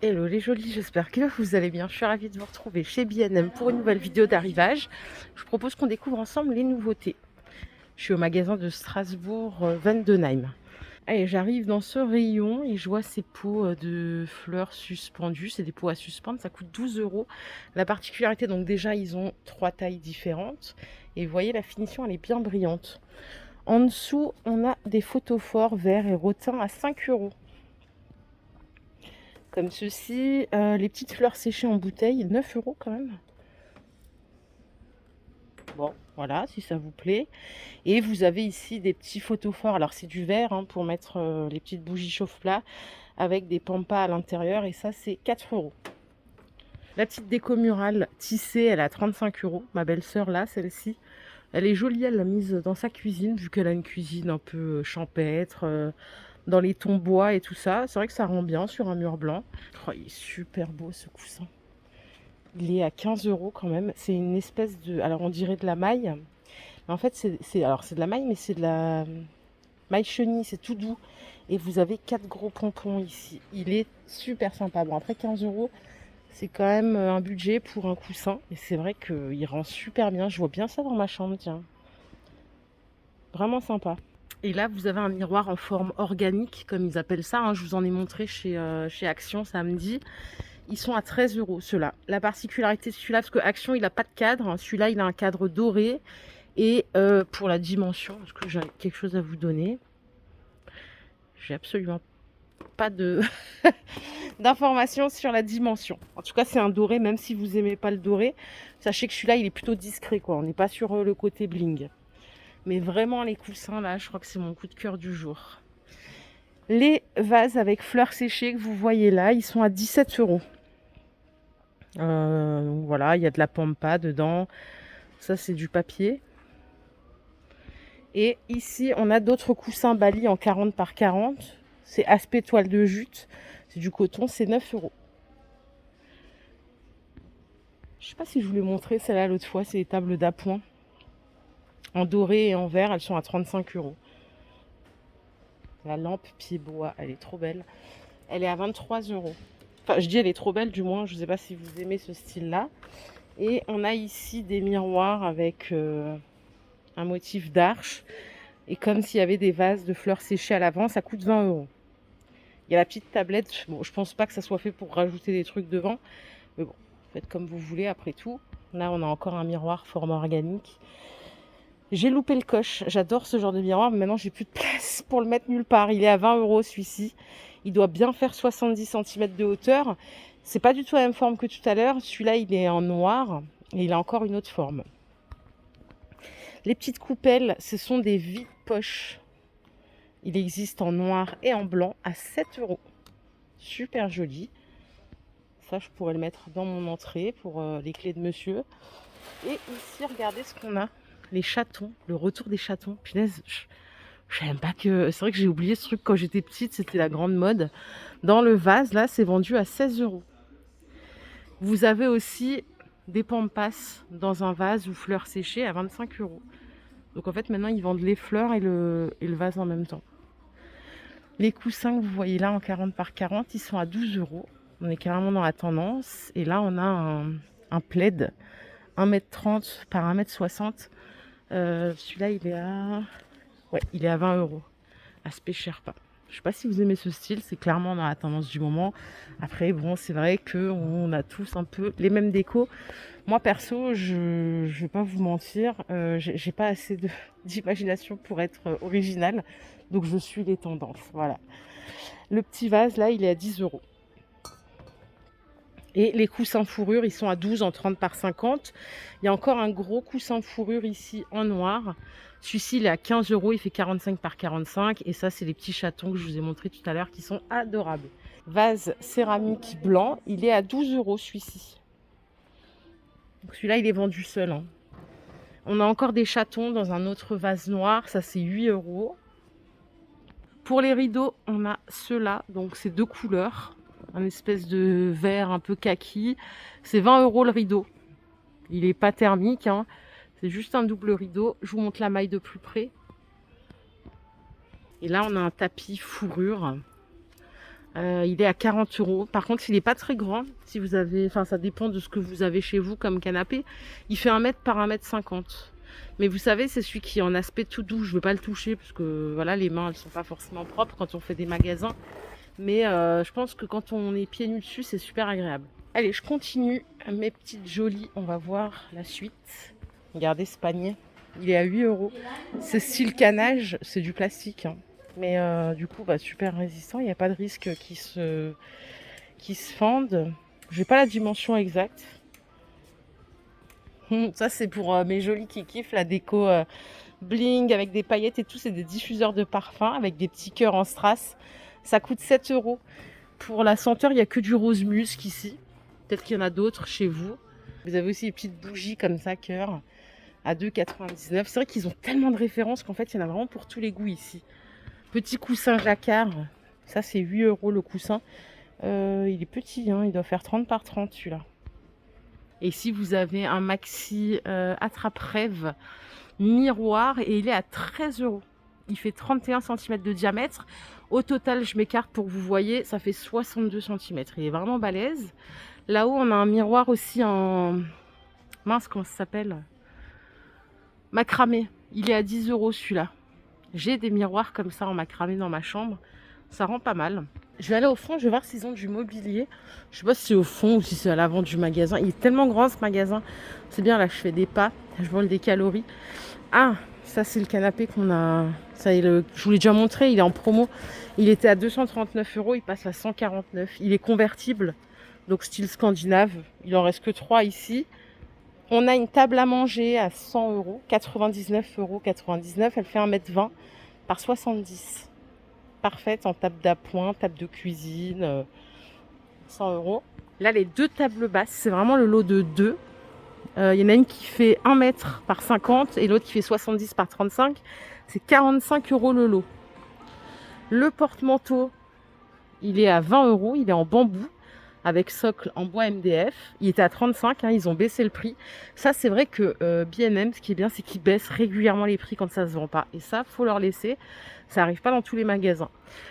Hello les jolis, j'espère que vous allez bien. Je suis ravie de vous retrouver chez B&M pour une nouvelle vidéo d'arrivage. Je vous propose qu'on découvre ensemble les nouveautés. Je suis au magasin de Strasbourg, Vendenheim. Allez, j'arrive dans ce rayon et je vois ces pots de fleurs suspendues. C'est des pots à suspendre, ça coûte 12 euros. La particularité, donc déjà, ils ont 3 tailles différentes. Et vous voyez, la finition, elle est bien brillante. En dessous, on a des photophores verts et rotin à 5 euros. Comme ceci, les petites fleurs séchées en bouteille, 9 euros quand même. Bon, voilà, si ça vous plaît. Et vous avez ici des petits photophores. Alors c'est du verre hein, pour mettre les petites bougies chauffe-plat avec des pampas à l'intérieur. Et ça, c'est 4 euros. La petite déco murale tissée, elle est à 35 euros. Ma belle-sœur là, celle-ci, elle est jolie. Elle l'a mise dans sa cuisine, vu qu'elle a une cuisine un peu champêtre, dans les tons bois et tout ça. C'est vrai que ça rend bien sur un mur blanc. Oh, il est super beau ce coussin. Il est à 15 euros quand même. C'est une espèce de... Alors on dirait de la maille. Mais en fait, c'est de la maille, mais c'est de la maille chenille. C'est tout doux. Et vous avez 4 gros pompons ici. Il est super sympa. Bon, après 15 euros, c'est quand même un budget pour un coussin. Et c'est vrai qu'il rend super bien. Je vois bien ça dans ma chambre, tiens. Vraiment sympa. Et là, vous avez un miroir en forme organique, comme ils appellent ça. Hein. Je vous en ai montré chez Action samedi. Ils sont à 13 euros, ceux-là. La particularité de celui-là, parce que Action, il n'a pas de cadre. Hein. Celui-là, il a un cadre doré. Et pour la dimension, est-ce que j'ai quelque chose à vous donner? J'ai absolument pas de d'informations sur la dimension. En tout cas, c'est un doré, même si vous aimez pas le doré. Sachez que celui-là, il est plutôt discret, quoi. On n'est pas sur le côté bling. Mais vraiment, les coussins, là, je crois que c'est mon coup de cœur du jour. Les vases avec fleurs séchées que vous voyez là, ils sont à 17 euros. Donc voilà, il y a de la pampa dedans. Ça, c'est du papier. Et ici, on a d'autres coussins Bali en 40 par 40. C'est aspect toile de jute. C'est du coton, c'est 9 euros. Je sais pas si je vous l'ai montré celle-là l'autre fois. C'est les tables d'appoint. En doré et en vert, elles sont à 35 euros. La lampe pied bois, elle est trop belle. Elle est à 23 euros. Enfin, je dis elle est trop belle, du moins. Je ne sais pas si vous aimez ce style-là. Et on a ici des miroirs avec un motif d'arche. Et comme s'il y avait des vases de fleurs séchées à l'avant, ça coûte 20 euros. Il y a la petite tablette. Bon, je pense pas que ça soit fait pour rajouter des trucs devant. Mais bon, faites comme vous voulez après tout. Là, on a encore un miroir format organique. J'ai loupé le coche. J'adore ce genre de miroir, mais maintenant, j'ai plus de place pour le mettre nulle part. Il est à 20 euros celui-ci. Il doit bien faire 70 cm de hauteur. C'est pas du tout la même forme que tout à l'heure. Celui-là, il est en noir et il a encore une autre forme. Les petites coupelles, ce sont des vide-poches. Il existe en noir et en blanc à 7 euros. Super joli. Ça, je pourrais le mettre dans mon entrée pour les clés de monsieur. Et ici, regardez ce qu'on a. Les chatons, le retour des chatons. Punaise, je savais même pas que... C'est vrai que j'ai oublié ce truc quand j'étais petite, c'était la grande mode. Dans le vase, là, c'est vendu à 16 euros. Vous avez aussi des pampas dans un vase ou fleurs séchées à 25 euros. Donc en fait, maintenant, ils vendent les fleurs et le vase en même temps. Les coussins que vous voyez là en 40 par 40, ils sont à 12 euros. On est carrément dans la tendance. Et là, on a un plaid 1m30 par 1m60. Celui-là, il est à 20 euros. Aspect Sherpa. Je sais pas si vous aimez ce style, c'est clairement dans la tendance du moment. Après, bon, c'est vrai qu'on a tous un peu les mêmes décos. Moi, perso, je vais pas vous mentir, j'ai pas assez d'imagination pour être originale. Donc, je suis les tendances. Voilà. Le petit vase, là, il est à 10 euros. Et les coussins fourrure, ils sont à 12 en 30 par 50. Il y a encore un gros coussin fourrure ici en noir. Celui-ci, il est à 15 euros, il fait 45 par 45. Et ça, c'est les petits chatons que je vous ai montré tout à l'heure qui sont adorables. Vase céramique blanc, il est à 12 euros celui-ci. Donc celui-là, il est vendu seul. Hein. On a encore des chatons dans un autre vase noir, ça c'est 8 euros. Pour les rideaux, on a ceux-là, donc c'est 2 couleurs. Un espèce de vert un peu kaki. C'est 20 euros le rideau. Il n'est pas thermique, hein. C'est juste un double rideau. Je vous montre la maille de plus près. Et là, on a un tapis fourrure Il est à 40 euros. Par contre, il n'est pas très grand. Si vous avez, enfin, ça dépend de ce que vous avez chez vous comme canapé. Il fait 1 mètre par 1,50 m. Mais vous savez, c'est celui qui est en aspect tout doux. Je ne veux pas le toucher parce que voilà, les mains, elles sont pas forcément propres quand on fait des magasins. Mais je pense que quand on est pieds nus dessus, c'est super agréable. Allez, je continue. Mes petites jolies, on va voir la suite. Regardez ce panier. Il est à 8 euros. C'est style canage, c'est du plastique, hein. Mais du coup, bah, super résistant. Il n'y a pas de risque qu'il se fende. Je n'ai pas la dimension exacte. Ça, c'est pour mes jolies qui kiffent la déco bling avec des paillettes et tout. C'est des diffuseurs de parfum avec des petits cœurs en strass. Ça coûte 7 euros. Pour la senteur, il n'y a que du rose musc ici. Peut-être qu'il y en a d'autres chez vous. Vous avez aussi des petites bougies comme ça, cœur, à 2,99 €. C'est vrai qu'ils ont tellement de références qu'en fait, il y en a vraiment pour tous les goûts ici. Petit coussin jacquard. Ça, c'est 8 euros le coussin. Il est petit, hein, il doit faire 30 par 30 celui-là. Et ici, vous avez un maxi attrape-rêve miroir et il est à 13 euros. Il fait 31 cm de diamètre. Au total, je m'écarte pour que vous voyez, ça fait 62 cm. Il est vraiment balèze. Là-haut, on a un miroir aussi en... Mince, comment ça s'appelle? Macramé. Il est à 10 euros celui-là. J'ai des miroirs comme ça en macramé dans ma chambre. Ça rend pas mal. Je vais aller au fond, je vais voir s'ils ont du mobilier. Je sais pas si c'est au fond ou si c'est à l'avant du magasin. Il est tellement grand ce magasin. C'est bien, là je fais des pas. Je vole des calories. Ah, ça c'est le canapé qu'on a... Ça, je vous l'ai déjà montré, il est en promo. Il était à 239 euros, il passe à 149. Il est convertible, donc style scandinave. Il en reste que 3 ici. On a une table à manger à 100 euros, 99,99 €. Elle fait 1,20 m par 70. Parfaite en table d'appoint, table de cuisine, 100 euros. Là, les 2 tables basses, c'est vraiment le lot de 2. Il y en a une qui fait 1 m par 50 et l'autre qui fait 70 par 35. C'est 45 euros le lot. Le porte-manteau, il est à 20 euros. Il est en bambou avec socle en bois MDF. Il était à 35, hein, ils ont baissé le prix. Ça, c'est vrai que B&M, ce qui est bien, c'est qu'ils baissent régulièrement les prix quand ça se vend pas. Et ça, faut leur laisser. Ça n'arrive pas dans tous les magasins.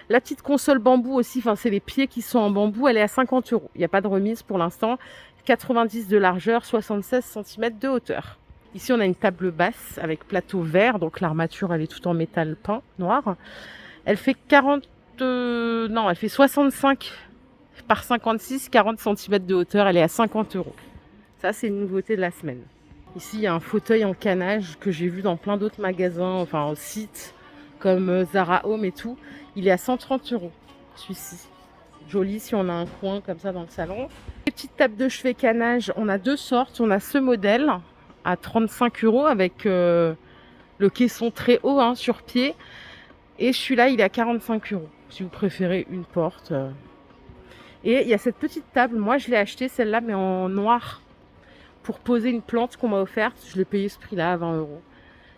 La petite console bambou aussi, enfin, c'est les pieds qui sont en bambou. Elle est à 50 euros. Il n'y a pas de remise pour l'instant. 90 de largeur, 76 cm de hauteur. Ici, on a une table basse avec plateau vert. Donc, l'armature, elle est toute en métal peint noir. Elle fait 65 par 56, 40 cm de hauteur. Elle est à 50 euros. Ça, c'est une nouveauté de la semaine. Ici, il y a un fauteuil en canage que j'ai vu dans plein d'autres magasins, enfin, au site, comme Zara Home et tout. Il est à 130 euros, celui-ci. Joli si on a un coin comme ça dans le salon. Les petites tables de chevet canage, on a 2 sortes. On a ce modèle à 35 euros avec le caisson très haut, hein, sur pied. Et celui-là, il est à 45 euros, si vous préférez une porte. Et il y a cette petite table, moi je l'ai achetée celle-là, mais en noir, pour poser une plante qu'on m'a offerte. Je l'ai payé ce prix-là à 20 euros.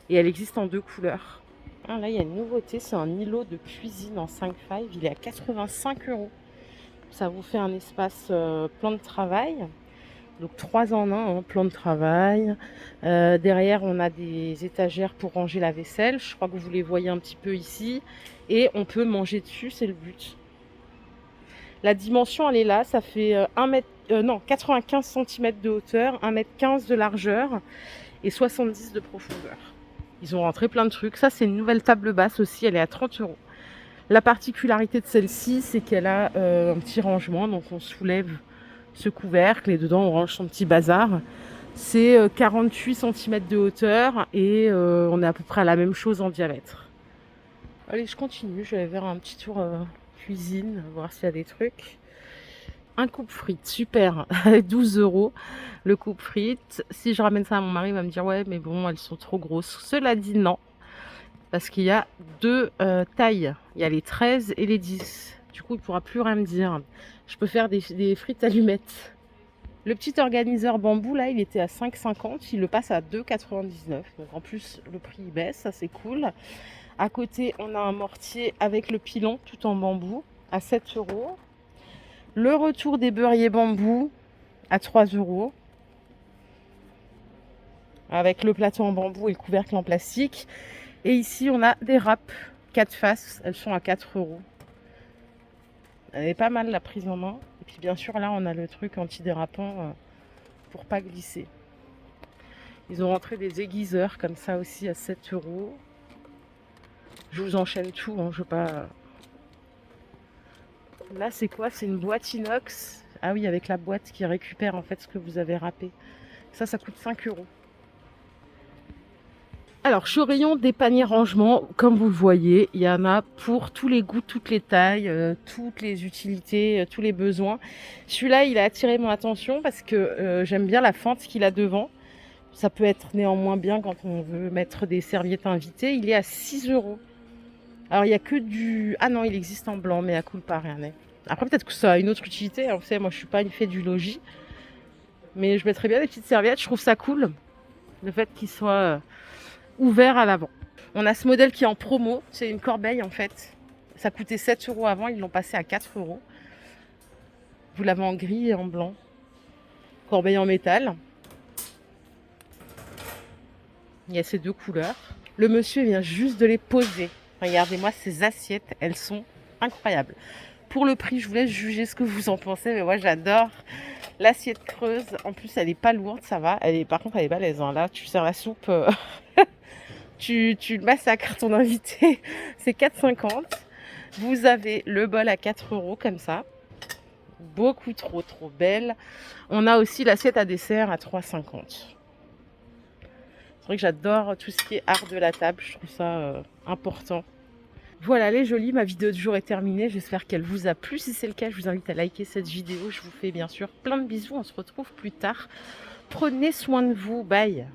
Et elle existe en 2 couleurs. Ah, là, il y a une nouveauté, c'est un îlot de cuisine en 5x. Il est à 85 euros. Ça vous fait un espace plan de travail. Donc 3 en 1, hein, plan de travail. Derrière, on a des étagères pour ranger la vaisselle. Je crois que vous les voyez un petit peu ici. Et on peut manger dessus, c'est le but. La dimension, elle est là. Ça fait 95 cm de hauteur, 1,15 m de largeur et 70 de profondeur. Ils ont rentré plein de trucs. Ça, c'est une nouvelle table basse aussi. Elle est à 30 euros. La particularité de celle-ci, c'est qu'elle a un petit rangement. Donc, on soulève ce couvercle et dedans, on range son petit bazar. C'est 48 cm de hauteur et on est à peu près à la même chose en diamètre. Allez, je continue. Je vais aller faire un petit tour cuisine, voir s'il y a des trucs. Un coupe frites, super, 12 euros le coupe frites. Si je ramène ça à mon mari, il va me dire ouais, mais bon, elles sont trop grosses. Cela dit, non, parce qu'il y a 2 tailles. Il y a les 13 et les 10. Du coup, il ne pourra plus rien me dire. Je peux faire des frites allumettes. Le petit organiseur bambou, là, il était à 5,50. Il le passe à 2,99. Donc en plus, le prix il baisse, ça c'est cool. À côté, on a un mortier avec le pilon, tout en bambou, à 7 euros. Le retour des beurriers bambou à 3 euros. Avec le plateau en bambou et le couvercle en plastique. Et ici, on a des râpes 4 faces. Elles sont à 4 euros. Elle est pas mal la prise en main. Et puis bien sûr là on a le truc antidérapant pour pas glisser. Ils ont rentré des aiguiseurs comme ça aussi à 7 euros. Je vous enchaîne tout, hein, je veux pas... Là c'est quoi? C'est une boîte inox. Ah oui, avec la boîte qui récupère en fait ce que vous avez râpé. Ça coûte 5 euros. Alors, je suis au rayon des paniers rangement. Comme vous le voyez, il y en a pour tous les goûts, toutes les tailles, toutes les utilités, tous les besoins. Celui-là, il a attiré mon attention parce que j'aime bien la fente qu'il a devant. Ça peut être néanmoins bien quand on veut mettre des serviettes invitées. Il est à 6 euros. Alors, il n'y a que du... Ah non, il existe en blanc, mais à coup pas rien n'est. Après, peut-être que ça a une autre utilité. Hein. Vous savez, moi, je suis pas une fée du logis. Mais je mettrais bien des petites serviettes. Je trouve ça cool. Le fait qu'il soit ouvert à l'avant. On a ce modèle qui est en promo. C'est une corbeille, en fait. Ça coûtait 7 euros avant. Ils l'ont passé à 4 euros. Vous l'avez en gris et en blanc. Corbeille en métal. Il y a ces deux couleurs. Le monsieur vient juste de les poser. Regardez-moi ces assiettes. Elles sont incroyables. Pour le prix, je vous laisse juger ce que vous en pensez. Mais moi, j'adore l'assiette creuse. En plus, elle n'est pas lourde, ça va. Par contre, elle est balèze. Hein. Là, tu sers la soupe. Tu massacres ton invité. C'est 4,50. Vous avez le bol à 4 euros comme ça. Beaucoup trop belle. On a aussi l'assiette à dessert à 3,50. C'est vrai que j'adore tout ce qui est art de la table. Je trouve ça important. Voilà les jolies, ma vidéo du jour est terminée. J'espère qu'elle vous a plu. Si c'est le cas, je vous invite à liker cette vidéo. Je vous fais bien sûr plein de bisous. On se retrouve plus tard. Prenez soin de vous. Bye.